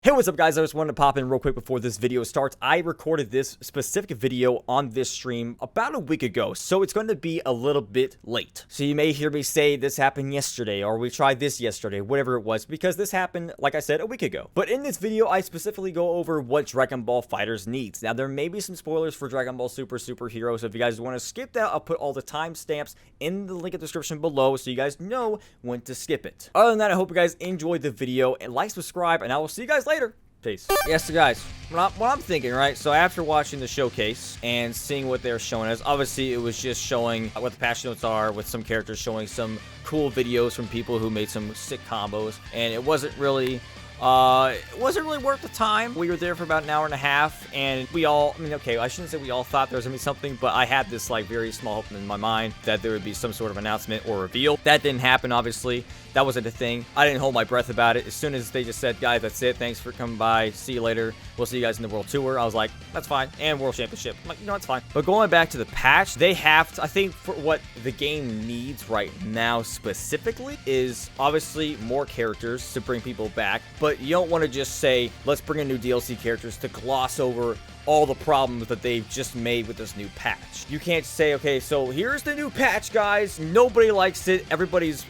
Hey, what's up guys? I just wanted to pop in real quick before this video starts. I recorded this specific video on this stream about a week ago, so it's going to be a little bit late. So you may hear me say this happened yesterday, or we tried this yesterday, whatever it was, because this happened, like I said, a week ago. But in this video, I specifically go over what Dragon Ball FighterZ needs. Now, there may be some spoilers for Dragon Ball Super Hero, so if you guys want to skip that, I'll put all the timestamps in the link in the description below, so you guys know when to skip it. Other than that, I hope you guys enjoyed the video, and like, subscribe, and I will see you guys later. Peace. Yes, so guys, what I'm thinking, right? So after watching the showcase and seeing what they're showing us, obviously it was just showing what the patch notes are, with some characters showing some cool videos from people who made some sick combos, and it wasn't really worth the time. We were there for about an hour and a half, and we all, I mean, okay, I shouldn't say we all thought there was gonna be something, but I had this like very small hope in my mind that there would be some sort of announcement or reveal. That didn't happen, obviously. That wasn't a thing. I didn't hold my breath about it. As soon as they just said, guys, that's it. Thanks for coming by. See you later. We'll see you guys in the World Tour. I was like, that's fine. And World Championship. I'm like, it's fine. But going back to the patch, they have to, I think for what the game needs right now specifically is obviously more characters to bring people back. But you don't want to just say, let's bring in new DLC characters to gloss over all the problems that they've just made with this new patch. You can't say, okay, so here's the new patch, guys. Nobody likes it. Everybody's,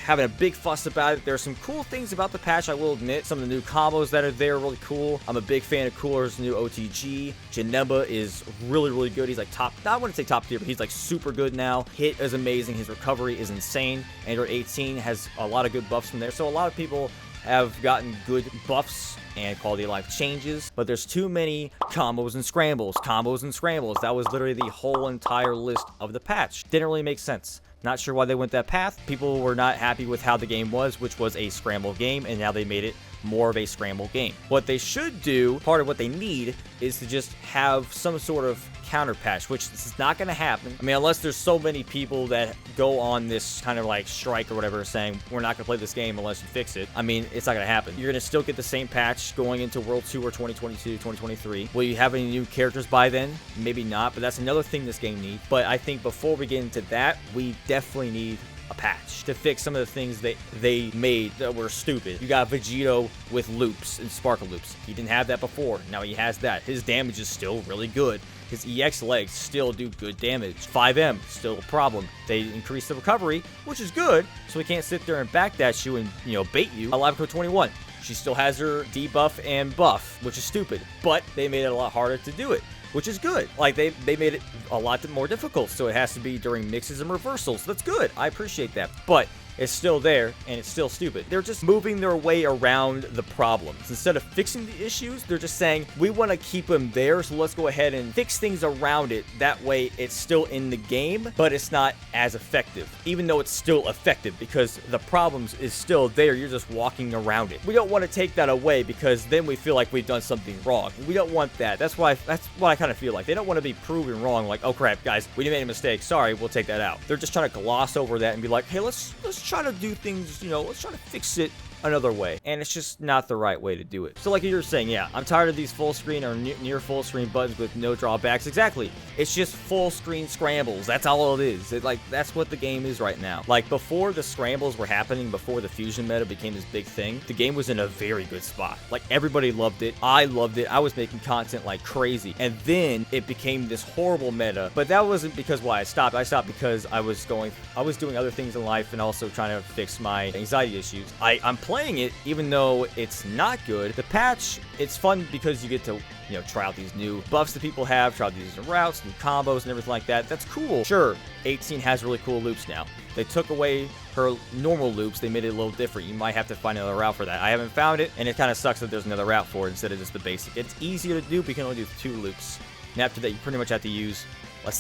having a big fuss about it. There's some cool things about the patch, I will admit. Some of the new combos that are there are really cool. I'm a big fan of Cooler's new OTG. Janemba is really, really good. He's like top, I wouldn't say top tier, but he's like super good now. Hit is amazing. His recovery is insane. Android 18 has a lot of good buffs from there. So a lot of people have gotten good buffs and quality of life changes, but there's too many combos and scrambles. That was literally the whole entire list of the patch. Didn't really make sense. Not sure why they went that path. People were not happy with how the game was, which was a scramble game, and now they made it more of a scramble game. What they should do, part of what they need, is to just have some sort of counter patch, which this is not going to happen. I mean, unless there's so many people that go on this kind of like strike or whatever saying we're not going to play this game unless you fix it. I mean, it's not going to happen. You're going to still get the same patch going into World Tour 2022, 2023. Will you have any new characters by then? Maybe not, but that's another thing this game needs. But I think before we get into that, we definitely need a patch to fix some of the things they made that were stupid. You got Vegito with loops and sparkle loops. He didn't have that before. Now he has that. His damage is still really good. His EX legs still do good damage. 5M, still a problem. They increase the recovery, which is good, so we can't sit there and backdash you and, bait you. Alive Code 21. She still has her debuff and buff, which is stupid, but they made it a lot harder to do it, which is good. Like, they made it a lot more difficult, so it has to be during mixes and reversals. That's good. I appreciate that. But it's still there, and it's still stupid. They're just moving their way around the problems. Instead of fixing the issues, they're just saying, we want to keep them there, so let's go ahead and fix things around it. That way, it's still in the game, but it's not as effective. Even though it's still effective, because the problems is still there. You're just walking around it. We don't want to take that away, because then we feel like we've done something wrong. We don't want that. That's what I kind of feel like. They don't want to be proven wrong, like, oh crap, guys, we made a mistake. Sorry, we'll take that out. They're just trying to gloss over that and be like, hey, let's try to do things, let's try to fix it another way, and it's just not the right way to do it. So like you were saying, yeah, I'm tired of these full screen or near full screen buttons with no drawbacks. Exactly, it's just full screen scrambles. That's all it is. That's what the game is right now. Like, before the scrambles were happening, before the fusion meta became this big thing, the game was in a very good spot. Like, everybody loved it. I loved it. I was making content like crazy, and then it became this horrible meta. But that wasn't because why I stopped. I stopped because I was doing other things in life and also trying to fix my anxiety issues. I'm playing it even though it's not good. The patch, it's fun because you get to try out these new buffs that people have, try out these new routes, new combos and everything like that. That's cool. Sure, 18 has really cool loops now. They took away her normal loops. They made it a little different. You might have to find another route for that. I haven't found it, and it kind of sucks that there's another route for it instead of just the basic. It's easier to do, but you can only do 2 loops. And after that, you pretty much have to use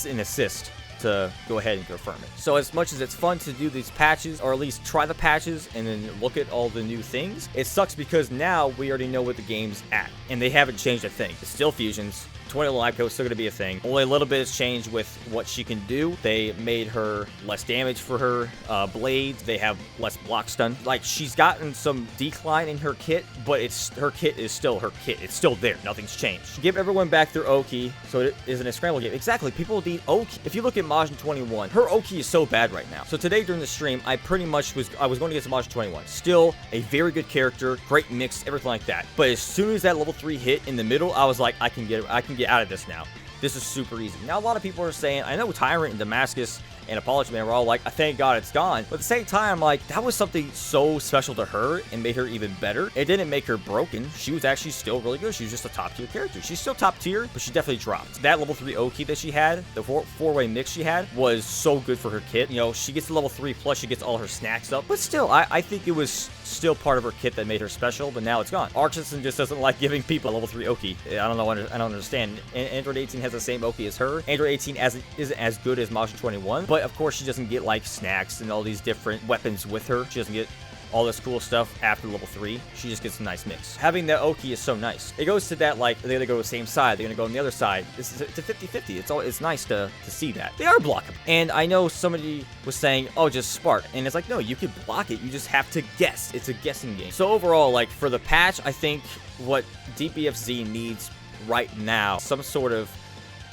an assist to go ahead and confirm it. So as much as it's fun to do these patches, or at least try the patches and then look at all the new things, it sucks because now we already know what the game's at, and they haven't changed a thing. It's still fusions, 20 life coat is still going to be a thing. Only a little bit has changed with what she can do. They made her less damage for her blades. They have less block stun. Like, she's gotten some decline in her kit, but her kit is still her kit. It's still there. Nothing's changed. Give everyone back their Oki so it isn't a scramble game. Exactly. People need Oki. If you look at Majin 21, her Oki is so bad right now. So today during the stream, I pretty much was going to get to Majin 21. Still a very good character, great mix, everything like that. But as soon as that level 3 hit in the middle, I was like, I can get out of this now. This is super easy. Now, a lot of people are saying, I know Tyrant and Damascus and Apology Man were all like, thank God it's gone. But at the same time, like, that was something so special to her and made her even better. It didn't make her broken. She was actually still really good. She was just a top tier character. She's still top tier, but she definitely dropped. That level 3 Oki that she had, the four-way mix she had, was so good for her kit. You know, she gets to level 3, plus she gets all her snacks up. But still, I think it was still part of her kit that made her special, but now it's gone. Archison just doesn't like giving people a level 3 Oki. I don't know. I don't understand. Android 18 has the same Oki as her. Android 18 isn't as good as Majin 21, but of course she doesn't get like snacks and all these different weapons with her. She doesn't get all this cool stuff after level 3. She just gets a nice mix. Having that Oki is so nice. It goes to that, like, they're gonna go the same side, they're gonna go on the other side. It's a 50-50. It's nice to see that. They are blockable. And I know somebody was saying, oh, just Spark. And it's like, no, you can block it. You just have to guess. It's a guessing game. So overall, like, for the patch, I think what DBFZ needs right now, some sort of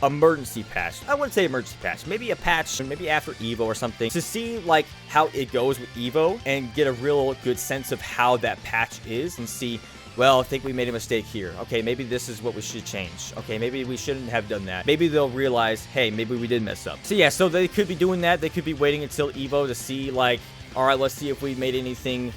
emergency patch. I wouldn't say emergency patch. Maybe a patch, maybe after Evo or something, to see like how it goes with Evo and get a real good sense of how that patch is and see, well, I think we made a mistake here. Okay, maybe this is what we should change. Okay, maybe we shouldn't have done that. Maybe they'll realize, hey, maybe we did mess up. So yeah, so they could be doing that. They could be waiting until Evo to see like, all right, let's see if we made anything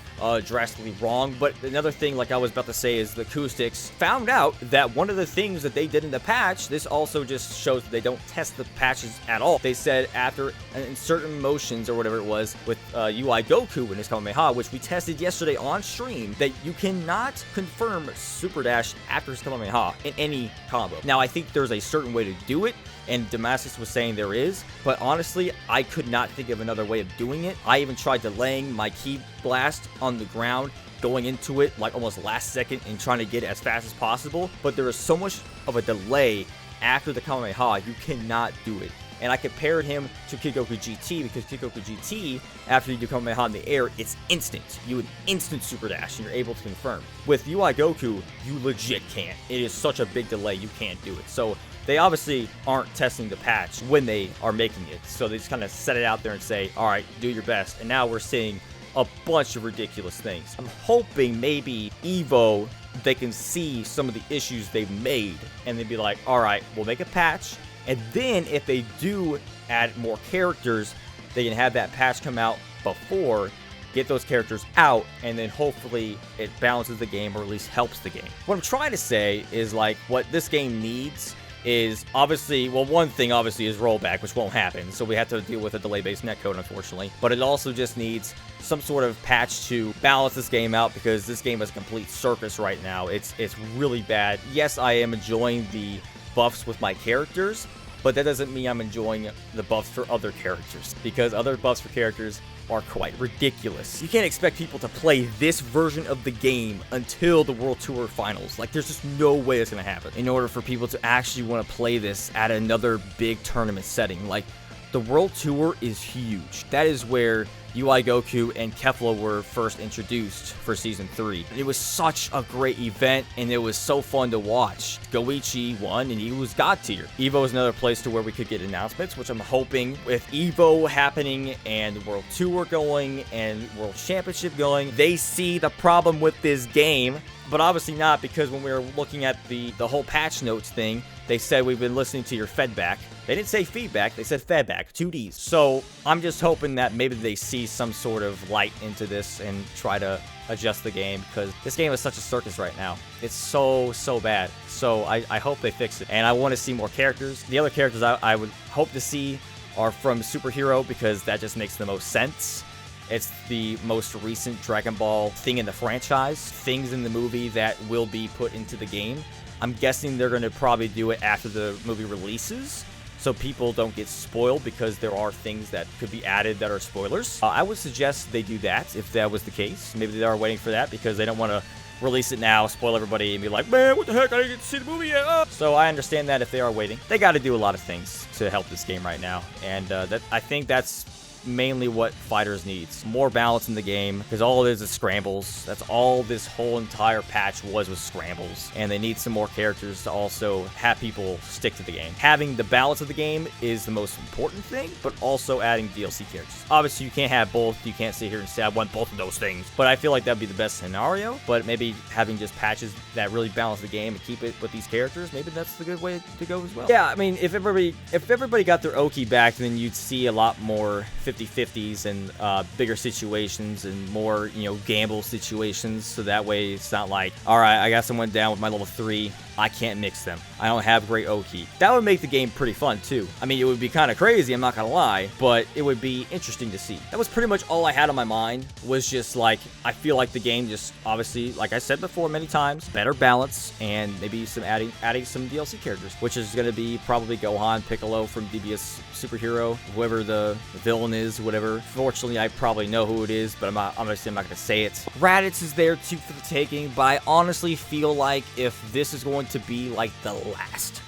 drastically wrong. But another thing, like I was about to say, is the Acoustics found out that one of the things that they did in the patch, this also just shows that they don't test the patches at all. They said after in certain motions or whatever it was with UI Goku in his Kamehameha, which we tested yesterday on stream, that you cannot confirm Super Dash after his Kamehameha in any combo. Now, I think there's a certain way to do it, and Damascus was saying there is, but honestly, I could not think of another way of doing it. I even tried delaying my Ki Blast on the ground, going into it like almost last second and trying to get it as fast as possible, but there is so much of a delay after the Kamehameha, you cannot do it. And I compared him to Kikoku GT because Kikoku GT, after you do Kamehameha in the air, it's instant. You would instant Super Dash and you're able to confirm. With UI Goku, you legit can't. It is such a big delay, you can't do it. So they obviously aren't testing the patch when they are making it. So they just kind of set it out there and say, all right, do your best. And now we're seeing a bunch of ridiculous things. I'm hoping maybe Evo, they can see some of the issues they've made and they'd be like, all right, we'll make a patch. And then if they do add more characters, they can have that patch come out before, get those characters out, and then hopefully it balances the game or at least helps the game. What I'm trying to say is like what this game needs is obviously, well, one thing obviously is rollback, which won't happen, so we have to deal with a delay-based netcode, unfortunately. But it also just needs some sort of patch to balance this game out because this game is a complete circus right now. It's really bad. Yes, I am enjoying the buffs with my characters, but that doesn't mean I'm enjoying the buffs for other characters because other buffs for characters are quite ridiculous. You can't expect people to play this version of the game until the World Tour Finals. Like, there's just no way it's going to happen in order for people to actually want to play this at another big tournament setting. Like, the World Tour is huge. That is where UI Goku and Kefla were first introduced for Season 3. It was such a great event, and it was so fun to watch. Goichi won, and he was God tier. Evo is another place to where we could get announcements, which I'm hoping with Evo happening and the World Tour going and World Championship going, they see the problem with this game. But obviously not, because when we were looking at the whole patch notes thing, they said we've been listening to your feedback. They didn't say feedback, they said feedback, 2 Ds. So I'm just hoping that maybe they see some sort of light into this and try to adjust the game, because this game is such a circus right now. It's so bad. So I hope they fix it. And I want to see more characters. The other characters I would hope to see are from Superhero, because that just makes the most sense. It's the most recent Dragon Ball thing in the franchise, things in the movie that will be put into the game. I'm guessing they're going to probably do it after the movie releases, so people don't get spoiled, because there are things that could be added that are spoilers. I would suggest they do that if that was the case. Maybe they are waiting for that because they don't want to release it now, spoil everybody, and be like, man, what the heck, I didn't get to see the movie yet. Oh. So I understand that if they are waiting, they got to do a lot of things to help this game right now, and I think that's mainly what fighters needs. More balance in the game, because all it is scrambles. That's all this whole entire patch was scrambles, and they need some more characters to also have people stick to the game. Having the balance of the game is the most important thing, but also adding DLC characters. Obviously, you can't have both. You can't sit here and say, I want both of those things, but I feel like that'd be the best scenario. But maybe having just patches that really balance the game and keep it with these characters, maybe that's the good way to go as well. Yeah, I mean, if everybody got their Oki back, then you'd see a lot more 50-50s and bigger situations and more, you know, gamble situations. So that way it's not like, all right, I got someone down with my level 3. I can't mix them. I don't have great Oki. That would make the game pretty fun too. I mean, it would be kind of crazy, I'm not gonna lie, but it would be interesting to see. That was pretty much all I had on my mind, was just like, I feel like the game just, obviously, like I said before many times, better balance and maybe some adding some DLC characters, which is gonna be probably Gohan, Piccolo from DBS Superhero, whoever the villain is, whatever. Fortunately, I probably know who it is, but obviously I'm not gonna say it. Raditz is there too for the taking, but I honestly feel like if this is going to be like the last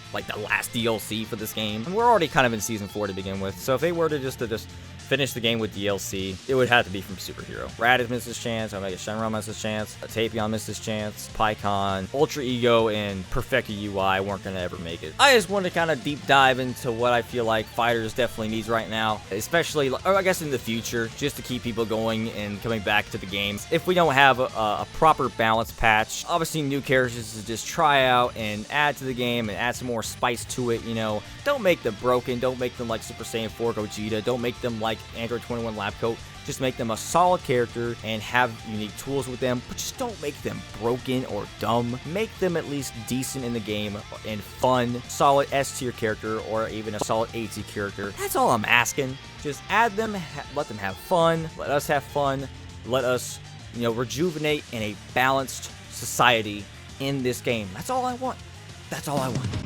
DLC for this game, and we're already kind of in season 4 to begin with, so if they were to just finish the game with DLC, it would have to be from Superhero. Raditz missed his chance, Omega Shenron missed his chance, Tapion missed his chance, PyCon, Ultra Ego, and Perfecta UI weren't gonna ever make it. I just want to kind of deep dive into what I feel like Fighters definitely needs right now, especially, or I guess in the future, just to keep people going and coming back to the games. If we don't have a proper balance patch, obviously new characters to just try out and add to the game and add some more spice to it, you know. Don't make them broken, don't make them like Super Saiyan 4 Gogeta, don't make them like Android 21 Lab Coat. Just make them a solid character and have unique tools with them, but just don't make them broken or dumb. Make them at least decent in the game and fun, solid S tier character or even a solid A tier character. That's all I'm asking. Just add them, let them have fun, let us have fun, let us, you know, rejuvenate in a balanced society in this game. That's all I want. That's all I want.